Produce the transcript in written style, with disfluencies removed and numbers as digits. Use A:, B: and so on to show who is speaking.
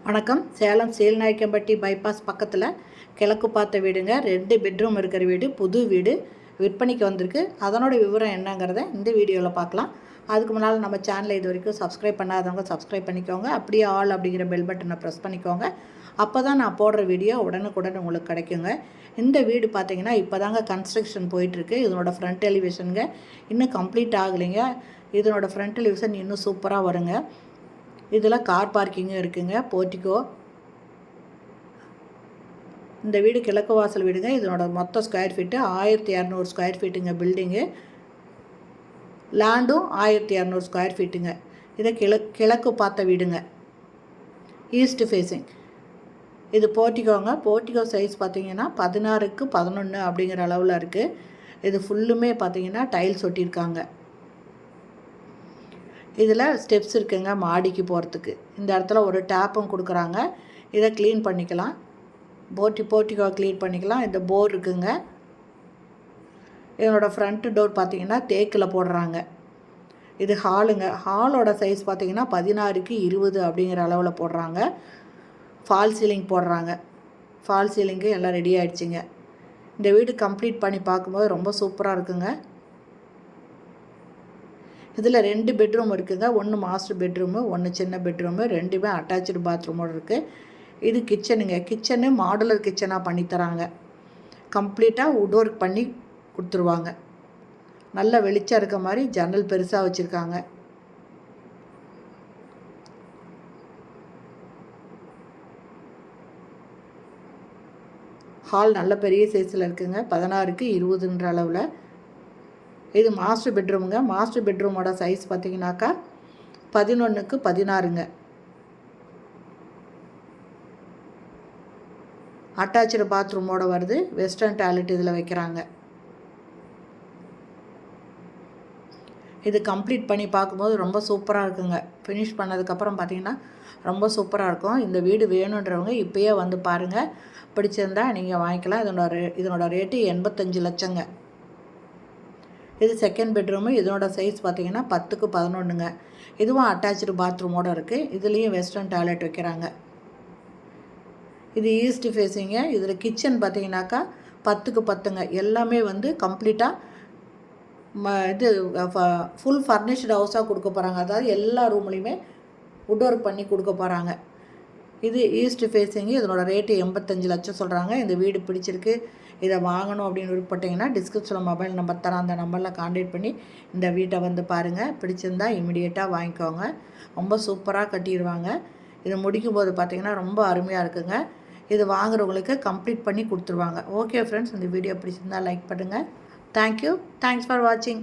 A: வணக்கம். சேலம் சீல்நாயக்கம்பட்டி பைபாஸ் பக்கத்தில் கிழக்கு பார்த்த வீடுங்க. 2 பெட்ரூம் இருக்கிற வீடு, புது வீடு விற்பனைக்கு வந்திருக்கு. அதனோட விவரம் என்னங்கிறத இந்த வீடியோவில் பார்க்கலாம். அதுக்கு முன்னால் நம்ம சேனலை இது வரைக்கும் சப்ஸ்கிரைப் பண்ணாதவங்க சப்ஸ்கிரைப் பண்ணிக்கோங்க. அப்படியே ஆல் அப்படிங்கிற பெல் பட்டனை ப்ரெஸ் பண்ணிக்கோங்க. அப்போ தான் நான் போடுற வீடியோ உடனுக்குடன் உங்களுக்கு கிடைக்குங்க. இந்த வீடு பார்த்திங்கன்னா இப்போ தாங்க கன்ஸ்ட்ரக்ஷன் போயிட்டுருக்கு. இதனோட ஃப்ரண்ட் எலிவேஷனுங்க இன்னும் கம்ப்ளீட் ஆகலைங்க. இதனோட ஃப்ரண்ட் எலிவேஷன் இன்னும் சூப்பராக வருங்க. இதில் கார் பார்க்கிங்கும் இருக்குங்க, போர்ட்டிகோ. இந்த வீடு கிழக்கு வாசல் வீடுங்க. இதனோட மொத்த ஸ்கொயர் ஃபீட்டு 1200 ஸ்கொயர் ஃபீட்டுங்க. பில்டிங்கு லேண்டும் 1200 ஸ்கொயர் ஃபீட்டுங்க. இதை கிழக்கு பார்த்த வீடுங்க, ஈஸ்ட் ஃபேஸிங். இது போர்ட்டிகோங்க. போர்ட்டிகோ சைஸ் பார்த்திங்கன்னா 16க்கு 11 அப்படிங்கிற அளவில் இருக்குது. இது ஃபுல்லுமே பார்த்திங்கன்னா டைல்ஸ் ஒட்டியிருக்காங்க. இதில் ஸ்டெப்ஸ் இருக்குங்க மாடிக்கு போகிறதுக்கு. இந்த இடத்துல ஒரு டேப்பும் கொடுக்குறாங்க. இதை க்ளீன் பண்ணிக்கலாம். போர்ட்டிகோ க்ளீன் பண்ணிக்கலாம். இந்த போர் இருக்குங்க. இதனோட ஃப்ரண்ட்டு டோர் பார்த்திங்கன்னா தேக்கில் போடுறாங்க. இது ஹாலுங்க. ஹாலோட சைஸ் பார்த்திங்கன்னா 16க்கு 20 அப்படிங்கிற அளவில் போடுறாங்க. ஃபால் சீலிங் போடுறாங்க. ஃபால் சீலிங்கு எல்லாம் ரெடி ஆகிடுச்சிங்க. இந்த வீடு கம்ப்ளீட் பண்ணி பார்க்கும்போது ரொம்ப சூப்பராக இருக்குங்க. இதில் 2 பெட்ரூம் இருக்குங்க. ஒன்று மாஸ்டர் பெட்ரூமு, ஒன்று சின்ன பெட்ரூமு. ரெண்டுமே அட்டாச்சு பாத்ரூமோடு இருக்குது. இது கிச்சனுங்க. Kitchen modular கிச்சனாக பண்ணித்தராங்க. கம்ப்ளீட்டாக வுட் ஒர்க் பண்ணி கொடுத்துருவாங்க. நல்ல வெளிச்சம் இருக்க மாதிரி ஜன்னல் பெருசாக வச்சுருக்காங்க. ஹால் நல்ல பெரிய சைஸில் இருக்குங்க. 16க்கு 20ன்ற அளவில். இது மாஸ்டர் பெட்ரூமுங்க. மாஸ்டர் பெட்ரூமோட சைஸ் பார்த்திங்கனாக்கா 11க்கு 16ங்க. அட்டாச்சு பாத்ரூமோட வருது. வெஸ்டர்ன் டாய்லெட் இதில் வைக்கிறாங்க. இது கம்ப்ளீட் பண்ணி பார்க்கும்போது ரொம்ப சூப்பராக இருக்குங்க. ஃபினிஷ் பண்ணதுக்கப்புறம் பார்த்திங்கன்னா ரொம்ப சூப்பராக இருக்கும். இந்த வீடு வேணுன்றவங்க இப்போயே வந்து பாருங்கள். பிடிச்சிருந்தா நீங்கள் வாங்கிக்கலாம். இதனோட ரேட்டு 85 லட்சங்க. இது செகண்ட் பெட்ரூமு. இதனோட சைஸ் பார்த்திங்கன்னா 10க்கு 11ங்க. இதுவும் அட்டாச்சு பாத்ரூமோடு இருக்குது. இதுலேயும் வெஸ்டர்ன் டாய்லெட் வைக்கிறாங்க. இது ஈஸ்ட் ஃபேஸிங்க. இதில் கிச்சன் பார்த்திங்கனாக்கா 10க்கு 10ங்க. எல்லாமே வந்து கம்ப்ளீட்டாக இது ஃபுல் ஃபர்னிஷ்டு ஹவுஸாக கொடுக்க போகிறாங்க. அதாவது எல்லா ரூம்லேயுமே வுட் ஒர்க் பண்ணி கொடுக்க போகிறாங்க. இது ஈஸ்ட் ஃபேஸிங்கு. இதனோட ரேட்டு 85 லட்சம் சொல்கிறாங்க. இந்த வீடு பிடிச்சிருக்கு, இதை வாங்கணும் அப்படின்னு விருப்பப்பட்டிங்கன்னா டிஸ்கிரிப்ஷனில் மொபைல் நம்பர் தரேன். அந்த நம்பரில் கான்டாக்ட் பண்ணி இந்த வீட்டை வந்து பாருங்கள். பிடிச்சிருந்தால் இமிடியேட்டாக வாங்கிக்கோங்க. ரொம்ப சூப்பராக கட்டிடுவாங்க. இது முடிக்கும் போது பார்த்திங்கன்னா ரொம்ப அருமையாக இருக்குங்க. இது வாங்குறவங்களுக்கு கம்ப்ளீட் பண்ணி கொடுத்துருவாங்க. ஓகே ஃப்ரெண்ட்ஸ், இந்த வீடியோ பிடிச்சிருந்தால் லைக் பண்ணுங்கள். தேங்க்யூ. தேங்க்ஸ் ஃபார் வாட்சிங்.